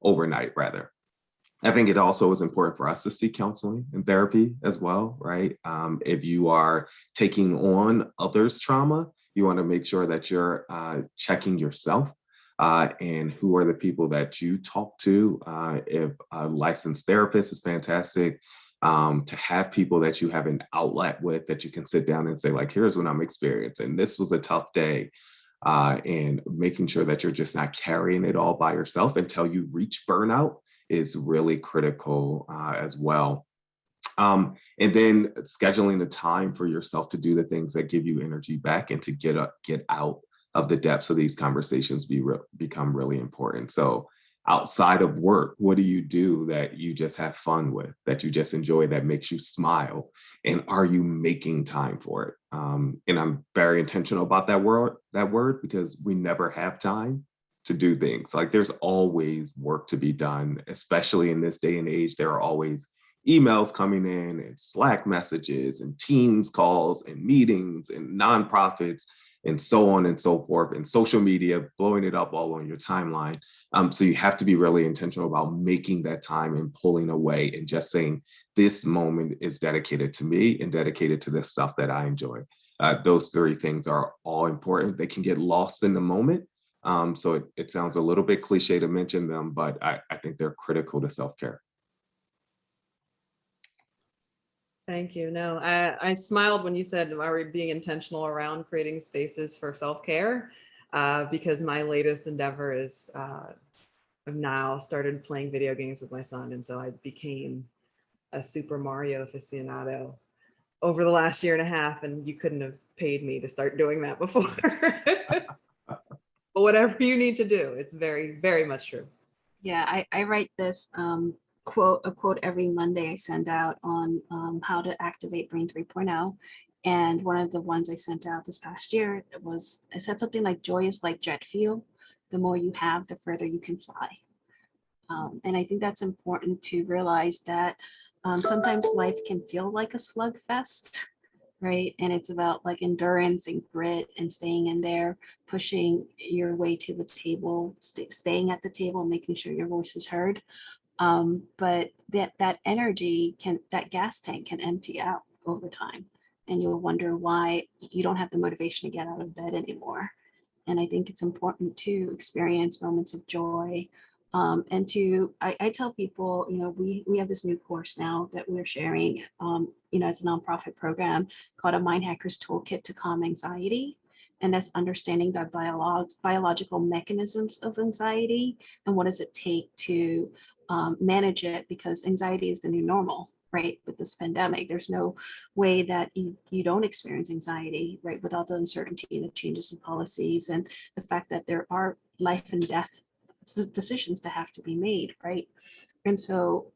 overnight rather. I think it also is important for us to seek counseling and therapy as well, right? If you are taking on others' trauma, you want to make sure that you're checking yourself and who are the people that you talk to. If a licensed therapist is fantastic, to have people that you have an outlet with that you can sit down and say, like, here's what I'm experiencing. This was a tough day. And making sure that you're just not carrying it all by yourself until you reach burnout is really critical as well. And then scheduling the time for yourself to do the things that give you energy back and to get out of the depths of these conversations become really important. So outside of work, what do you do that you just have fun with, that you just enjoy, that makes you smile? And are you making time for it? And I'm very intentional about that word, because we never have time to do things. Like, there's always work to be done, especially in this day and age. There are always emails coming in and Slack messages and Teams calls and meetings and nonprofits and so on and so forth, and social media blowing it up all on your timeline. So you have to be really intentional about making that time and pulling away and just saying, this moment is dedicated to me and dedicated to the stuff that I enjoy. Those three things are all important. They can get lost in the moment. So it sounds a little bit cliche to mention them, but I think they're critical to self-care. Thank you. No, I smiled when you said, are we being intentional around creating spaces for self-care? Because my latest endeavor is I've now started playing video games with my son. And so I became a Super Mario aficionado over the last year and a half. And you couldn't have paid me to start doing that before. But whatever you need to do, it's very, very much true. Yeah, I write this a quote every Monday I send out on how to activate Brain 3.0. And one of the ones I sent out this past year was, I said something like, joy is like jet fuel. The more you have, the further you can fly. And I think that's important to realize that sometimes life can feel like a slugfest, right? And it's about like endurance and grit and staying in there, pushing your way to the table, staying at the table, making sure your voice is heard. But that energy that gas tank can empty out over time. And you'll wonder why you don't have the motivation to get out of bed anymore. And I think it's important to experience moments of joy. And I tell people, we have this new course now that we're sharing, it's a nonprofit program called a Mind Hacker's Toolkit to Calm Anxiety. And that's understanding the biological mechanisms of anxiety and what does it take to manage it, because anxiety is the new normal, right? With this pandemic, there's no way that you don't experience anxiety, right? Without the uncertainty and the changes in policies and the fact that there are life and death decisions that have to be made, right? And so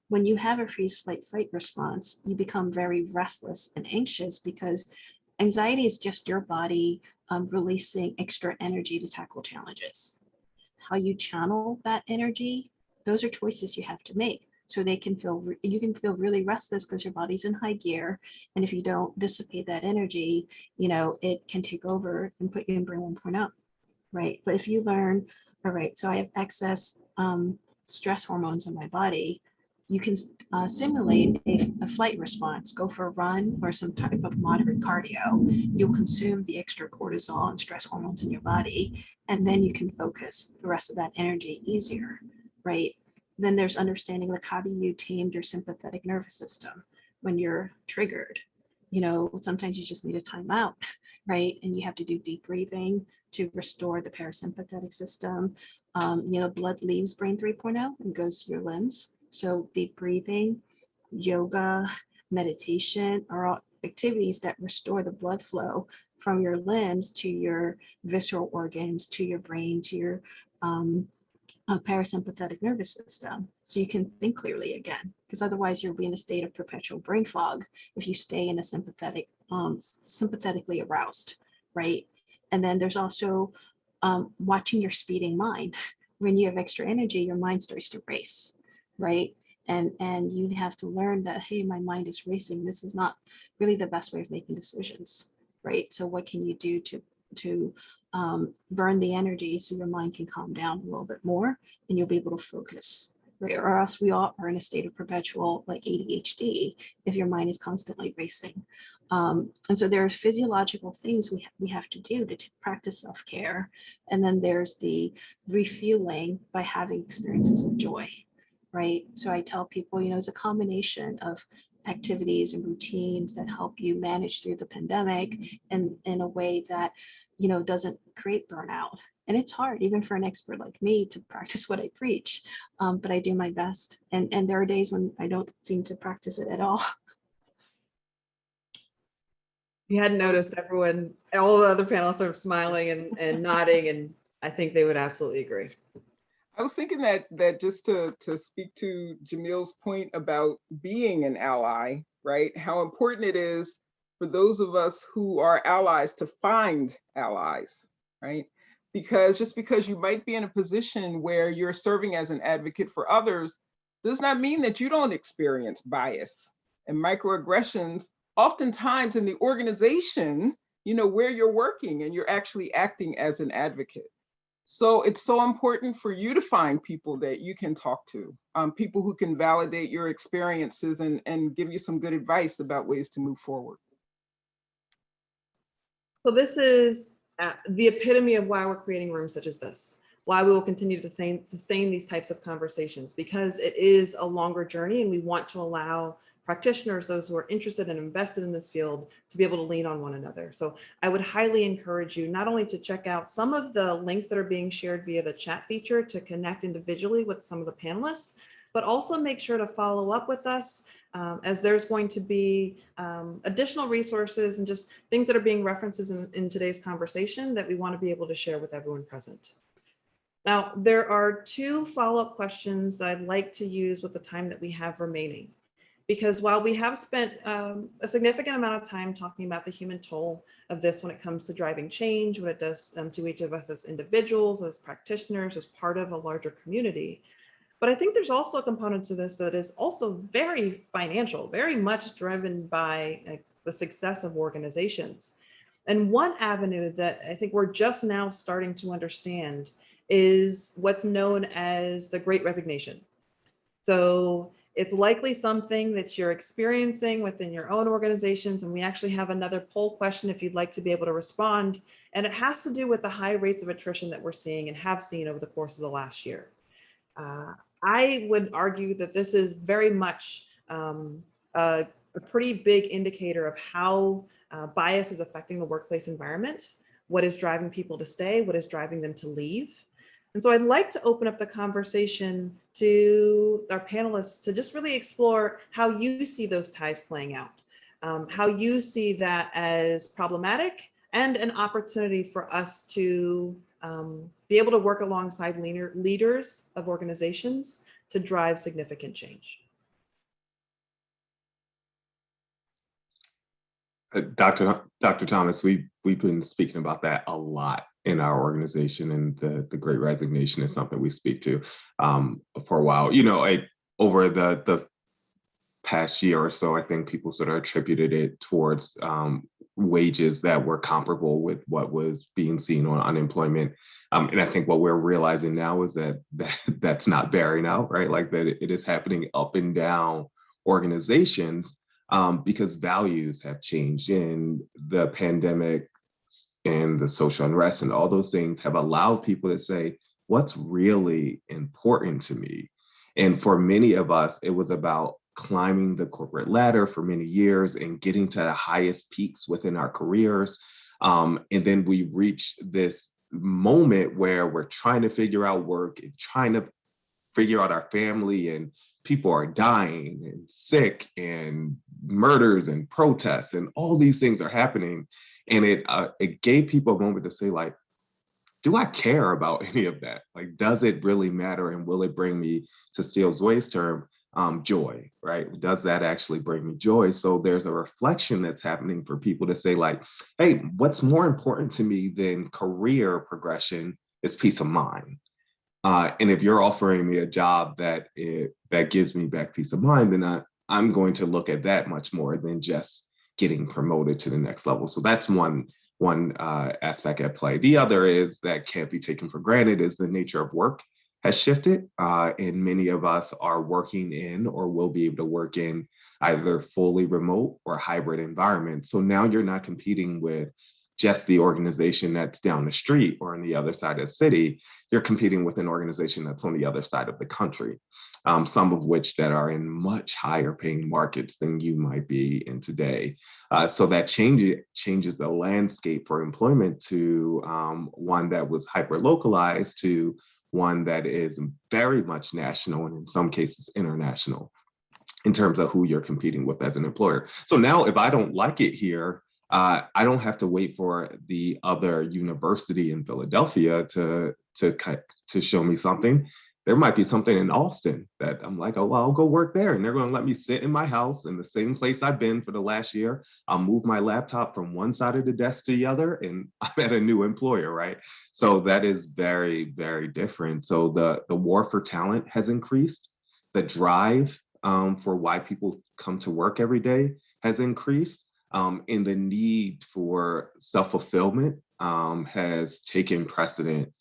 when you have a freeze, flight, fight response, you become very restless and anxious because anxiety is just your body releasing extra energy to tackle challenges. How you channel that energy, those are choices you have to make. So you can feel really restless because your body's in high gear. And if you don't dissipate that energy, it can take over and put you in brain 1.0, right? But if you learn, all right, so I have excess stress hormones in my body, you can simulate a flight response, go for a run or some type of moderate cardio. You'll consume the extra cortisol and stress hormones in your body, and then you can focus the rest of that energy easier, right? Then there's understanding, like, how do you tame your sympathetic nervous system when you're triggered? Sometimes you just need a timeout, right? And you have to do deep breathing to restore the parasympathetic system. Blood leaves brain 3.0 and goes to your limbs. So deep breathing, yoga, meditation are all activities that restore the blood flow from your limbs to your visceral organs, to your brain, to your parasympathetic nervous system, so you can think clearly again, because otherwise you'll be in a state of perpetual brain fog if you stay in a sympathetically aroused, right? And then there's also watching your speeding mind. When you have extra energy, your mind starts to race, right? And you have to learn that, hey, my mind is racing. This is not really the best way of making decisions, right? So what can you do to burn the energy so your mind can calm down a little bit more and you'll be able to focus, right? Or else we all are in a state of perpetual like ADHD if your mind is constantly racing. And so there's physiological things we have to do to practice self-care. And then there's the refueling by having experiences of joy, right? So I tell people, it's a combination of activities and routines that help you manage through the pandemic and in a way that, doesn't create burnout. And it's hard, even for an expert like me, to practice what I preach, but I do my best. And there are days when I don't seem to practice it at all. You hadn't noticed everyone, all the other panelists are smiling and nodding, and I think they would absolutely agree. I was thinking that just to speak to Jamil's point about being an ally, right? How important it is for those of us who are allies to find allies, right? Because just because you might be in a position where you're serving as an advocate for others does not mean that you don't experience bias and microaggressions, oftentimes in the organization, where you're working and you're actually acting as an advocate. So it's so important for you to find people that you can talk to, people who can validate your experiences and give you some good advice about ways to move forward. So this is the epitome of why we're creating rooms such as this, why we will continue to sustain these types of conversations, because it is a longer journey and we want to allow practitioners, those who are interested and invested in this field, to be able to lean on one another. So I would highly encourage you not only to check out some of the links that are being shared via the chat feature to connect individually with some of the panelists, but also make sure to follow up with us as there's going to be additional resources and just things that are being references in today's conversation that we want to be able to share with everyone present. Now, there are two follow-up questions that I'd like to use with the time that we have remaining. Because while we have spent a significant amount of time talking about the human toll of this when it comes to driving change, what it does to each of us as individuals, as practitioners, as part of a larger community, but I think there's also a component to this that is also very financial, very much driven by the success of organizations. And one avenue that I think we're just now starting to understand is what's known as the Great Resignation. So it's likely something that you're experiencing within your own organizations. And we actually have another poll question if you'd like to be able to respond. And it has to do with the high rates of attrition that we're seeing and have seen over the course of the last year. I would argue that this is very much a pretty big indicator of how bias is affecting the workplace environment, what is driving people to stay, what is driving them to leave. And so I'd like to open up the conversation to our panelists to just really explore how you see those ties playing out, how you see that as problematic and an opportunity for us to be able to work alongside leaders of organizations to drive significant change. Dr. Thomas, we've been speaking about that a lot in our organization, and the Great Resignation is something we speak to for a while. Over the past year or so, I think people sort of attributed it towards wages that were comparable with what was being seen on unemployment. And I think what we're realizing now is that's not bearing out, right? Like that it is happening up and down organizations because values have changed, and the pandemic and the social unrest and all those things have allowed people to say, what's really important to me? And for many of us, it was about climbing the corporate ladder for many years and getting to the highest peaks within our careers. And then we reach this moment where we're trying to figure out work and trying to figure out our family, and people are dying and sick and murders and protests and all these things are happening. And it gave people a moment to say, like, do I care about any of that? Like, does it really matter? And will it bring me, to Steele Zoe's term, joy, right? Does that actually bring me joy? So there's a reflection that's happening for people to say, like, hey, what's more important to me than career progression is peace of mind. And if you're offering me a job that gives me back peace of mind, then I'm going to look at that much more than just getting promoted to the next level. So that's one aspect at play. The other is that can't be taken for granted is the nature of work has shifted, and many of us are working in or will be able to work in either fully remote or hybrid environments. So now you're not competing with just the organization that's down the street or on the other side of the city. You're competing with an organization that's on the other side of the country. some of which that are in much higher paying markets than you might be in today. So that changes the landscape for employment to one that was hyper localized to one that is very much national and in some cases international in terms of who you're competing with as an employer. So now if I don't like it here, I don't have to wait for the other university in Philadelphia to show me something. There might be something in Austin that I'm like, oh, well, I'll go work there. And they're going to let me sit in my house in the same place I've been for the last year. I'll move my laptop from one side of the desk to the other, and I'm at a new employer, right? So that is very, very different. So the war for talent has increased. The drive for why people come to work every day has increased. And the need for self-fulfillment has taken precedent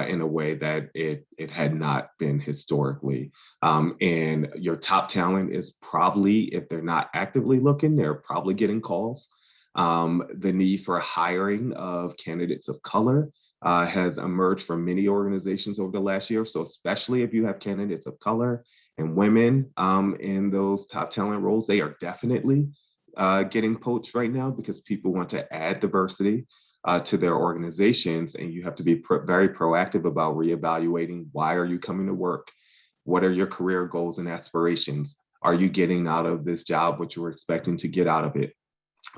in a way that it had not been historically. And your top talent is probably, if they're not actively looking, they're probably getting calls. The need for hiring of candidates of color has emerged from many organizations over the last year. So especially if you have candidates of color and women in those top talent roles, they are definitely getting poached right now because people want to add diversity to their organizations, and you have to be very proactive about reevaluating why are you coming to work? What are your career goals and aspirations? Are you getting out of this job what you were expecting to get out of it?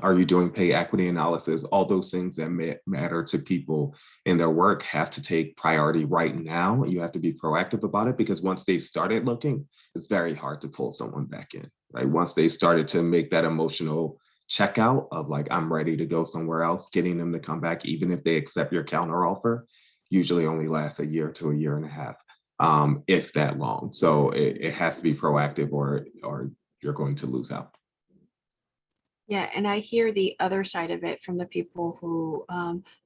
Are you doing pay equity analysis? All those things that matter to people in their work have to take priority right now. You have to be proactive about it because once they've started looking, it's very hard to pull someone back in, right? Once they've started to make that emotional checkout of like, I'm ready to go somewhere else, getting them to come back, even if they accept your counter offer, usually only lasts a year to a year and a half, if that long. So it has to be proactive or you're going to lose out. Yeah, and I hear the other side of it from the people who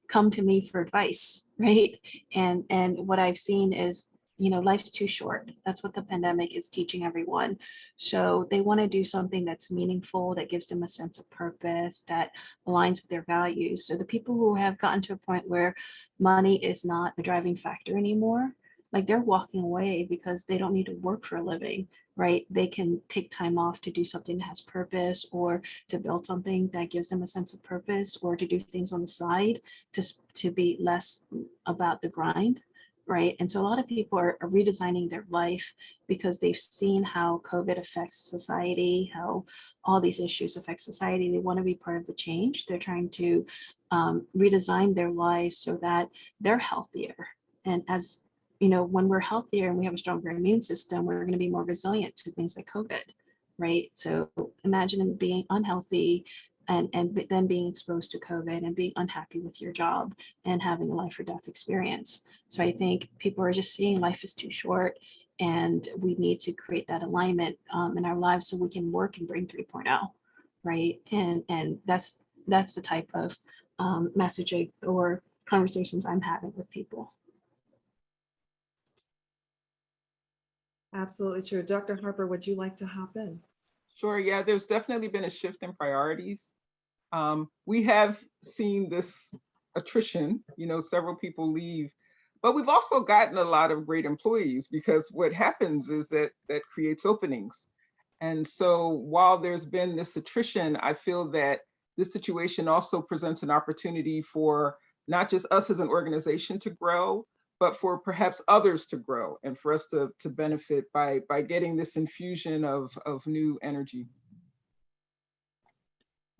come to me for advice, right? And what I've seen is, life's too short. That's what the pandemic is teaching everyone. So they want to do something that's meaningful, that gives them a sense of purpose, that aligns with their values. So the people who have gotten to a point where money is not a driving factor anymore, like they're walking away because they don't need to work for a living, right? They can take time off to do something that has purpose, or to build something that gives them a sense of purpose, or to do things on the side to be less about the grind, right? And so a lot of people are redesigning their life because they've seen how COVID affects society, how all these issues affect society. They want to be part of the change. They're trying to redesign their lives so that they're healthier. And as when we're healthier and we have a stronger immune system, we're going to be more resilient to things like COVID, right? So imagine being unhealthy and then being exposed to COVID and being unhappy with your job and having a life or death experience. So I think people are just seeing life is too short, and we need to create that alignment in our lives so we can work and bring 3.0, right? And that's the type of messaging or conversations I'm having with people. Absolutely true. Dr. Harper, would you like to hop in? Sure. Yeah, there's definitely been a shift in priorities. We have seen this attrition, several people leave, but we've also gotten a lot of great employees because what happens is that creates openings. And so while there's been this attrition, I feel that this situation also presents an opportunity for not just us as an organization to grow, but for perhaps others to grow and for us to benefit by getting this infusion of new energy.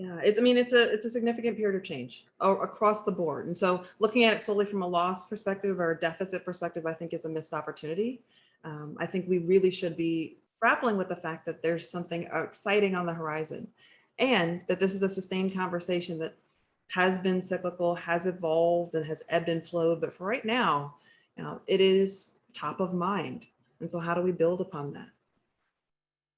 Yeah, it's a significant period of change across the board. And so looking at it solely from a loss perspective or a deficit perspective, I think it's a missed opportunity. I think we really should be grappling with the fact that there's something exciting on the horizon, and that this is a sustained conversation that has been cyclical, has evolved, and has ebbed and flowed. But for right now, it is top of mind. And so how do we build upon that?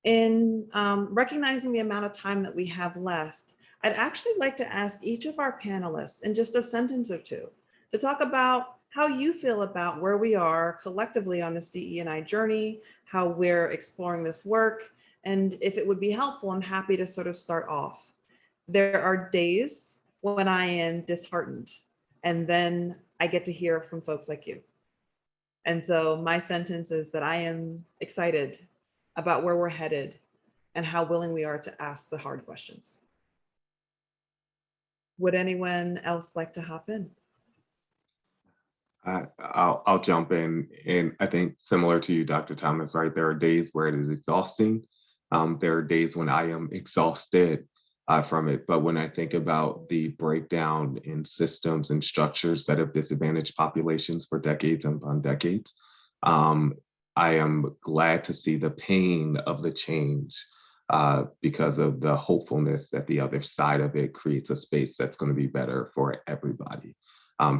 In recognizing the amount of time that we have left, I'd actually like to ask each of our panelists in just a sentence or two to talk about how you feel about where we are collectively on this DE&I journey, how we're exploring this work, and if it would be helpful, I'm happy to sort of start off. There are days when I am disheartened, and then I get to hear from folks like you. And so my sentence is that I am excited about where we're headed and how willing we are to ask the hard questions. Would anyone else like to hop in? I'll jump in, and I think similar to you, Dr. Thomas, right? There are days where it is exhausting. There are days when I am exhausted from it. But when I think about the breakdown in systems and structures that have disadvantaged populations for decades and upon decades, I am glad to see the pain of the change because of the hopefulness that the other side of it creates a space that's going to be better for everybody.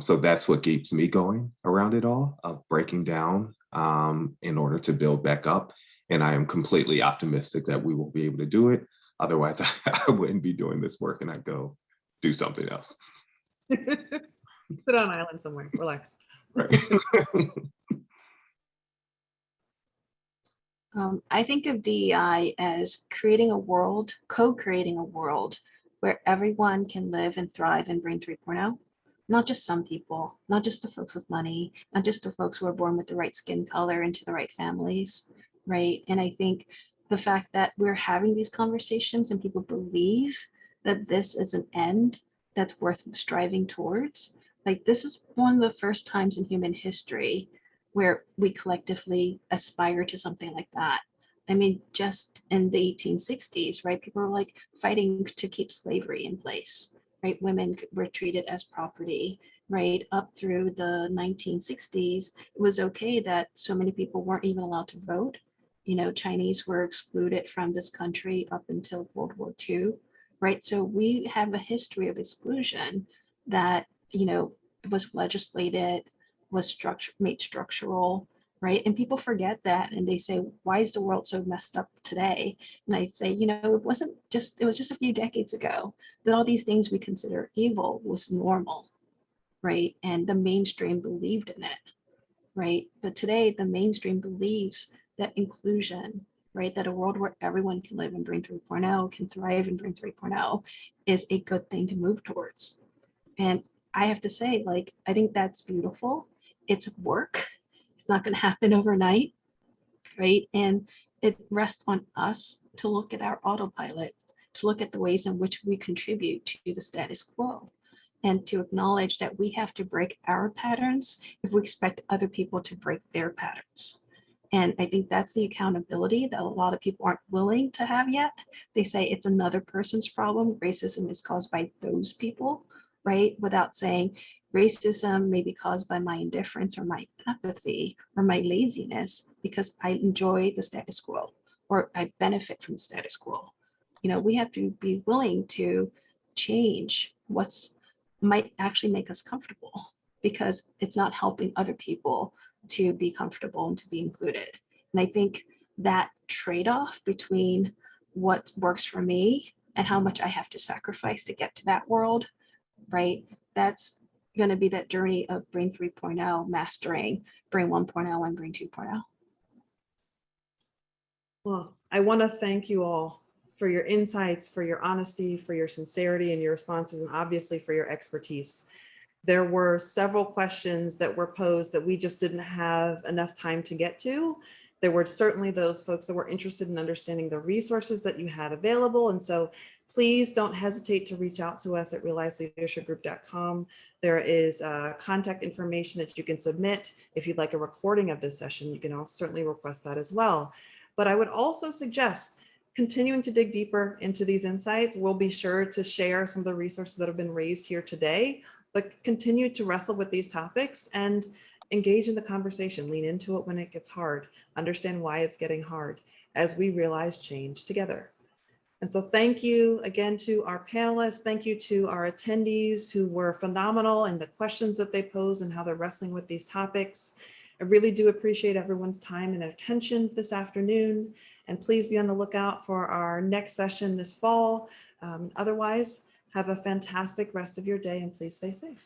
So that's what keeps me going around it all, of breaking down in order to build back up. And I am completely optimistic that we will be able to do it. Otherwise, I wouldn't be doing this work and I'd go do something else. Sit on an island somewhere, relax. Right. I think of DEI as creating a world, co-creating a world where everyone can live and thrive in Brain 3.0. Not just some people, not just the folks with money, not just the folks who are born with the right skin color into the right families, right? And I think the fact that we're having these conversations and people believe that this is an end that's worth striving towards, like this is one of the first times in human history where we collectively aspire to something like that. I mean, just in the 1860s, right? People were like fighting to keep slavery in place, right? Women were treated as property, right? Up through the 1960s, it was okay that so many people weren't even allowed to vote. You know, Chinese were excluded from this country up until World War II, right? So we have a history of exclusion that, you know, was legislated, was made structural, right? And people forget that and they say, why is the world so messed up today? And I say, you know, it was just a few decades ago that all these things we consider evil was normal, right? And the mainstream believed in it, right? But today the mainstream believes that inclusion, right? That a world where everyone can live in Brain 3.0, can thrive in Brain 3.0 is a good thing to move towards. And I have to say, like, I think that's beautiful. It's work. It's not going to happen overnight, right? And it rests on us to look at our autopilot, to look at the ways in which we contribute to the status quo, and to acknowledge that we have to break our patterns if we expect other people to break their patterns. And I think that's the accountability that a lot of people aren't willing to have yet. They say it's another person's problem. Racism is caused by those people, right? Without saying racism may be caused by my indifference or my apathy or my laziness because I enjoy the status quo or I benefit from the status quo. You know, we have to be willing to change what's might actually make us comfortable because it's not helping other people to be comfortable and to be included. And I think that trade-off between what works for me and how much I have to sacrifice to get to that world, right? That's going to be that journey of Brain 3.0 mastering Brain 1.0 and Brain 2.0. Well, I want to thank you all for your insights, for your honesty, for your sincerity and your responses, and obviously for your expertise. There were several questions that were posed that we just didn't have enough time to get to. There were certainly those folks that were interested in understanding the resources that you had available. And so please don't hesitate to reach out to us at realizeleadershipgroup.com. There is contact information that you can submit. If you'd like a recording of this session, you can also certainly request that as well. But I would also suggest continuing to dig deeper into these insights. We'll be sure to share some of the resources that have been raised here today, but continue to wrestle with these topics and engage in the conversation, lean into it when it gets hard, understand why it's getting hard as we realize change together. And so thank you again to our panelists. Thank you to our attendees who were phenomenal in the questions that they posed and how they're wrestling with these topics. I really do appreciate everyone's time and attention this afternoon. And please be on the lookout for our next session this fall. Otherwise, have a fantastic rest of your day and please stay safe.